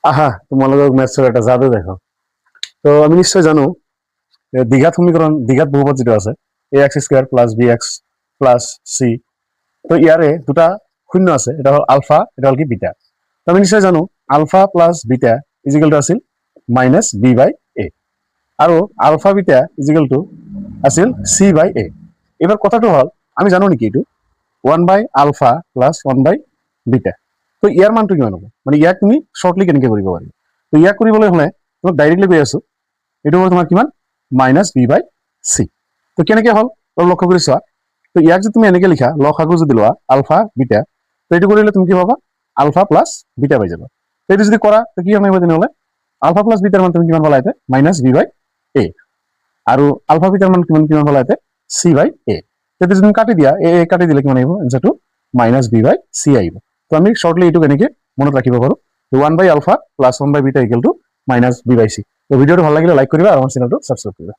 আহা, তোমালোকক মেথছৰ এটা যাদু দেখো। তো আমি নিশ্চয় জানো দ্বিঘাত সমীকৰণ, দ্বিঘাত বহুপদ যেটো আছে ax² + bx + c, তো ইয়াৰে দুটা শূন্য আছে, এটা হল আলফা, এটা হল কি বিটা। তো আমি নিশ্চয় জানো alpha plus beta is equal to আছিল -b/a, আৰু আলফা বিটা ইজিকেল টু আছিল c/a। এবার কথাটো হল আমি জানো নেকি এইটো 1/α + 1/β, তো ইয়াৰ মানটো কিমান হ'ব, মানে ইয়াক তুমি শৰ্টলি কেনেকে কৰিব পাৰিবা। তো ইয়াক কৰিবলৈ হলে তোমাক ডাইৰেক্টলি কৈ আছো, এইটো হ'ব তোমাৰ কিমান -b/c। তো কেনেকে হল অলপ লক্ষ্য কৰি চোৱা। তো ইয়াক যদি তুমি এনেকে লিখা লসাগু যদি লোৱা আলফা বিটা, তো এইটো কৰিলে তুমি কি পাবা আলফা প্লাস বিটা পাই যাবা। তো এইটো যদি কৰা তো কি হ'ব তেনেহলে আলফা প্লাস বিটাৰ মান তুমি কিমান পালা ইয়াতে -b/a, আৰু আলফা বিটাৰ মান কিমান পালা ইয়াতে c/a। যদি তুমি কাটি দিয়া এ কাটি দিলে কিমান আহিব এনসাৰটো -b/c আহিব। তো আমি শৰ্টলি এইটো কেনেকে মনত ৰাখিব পাৰো 1/α + 1/β = -b/c। তো ভিডিওটো ভাল লাগিলে লাইক কৰিবা আৰু আমাৰ চেনেলটো সাবস্ক্ৰাইব কৰিবা।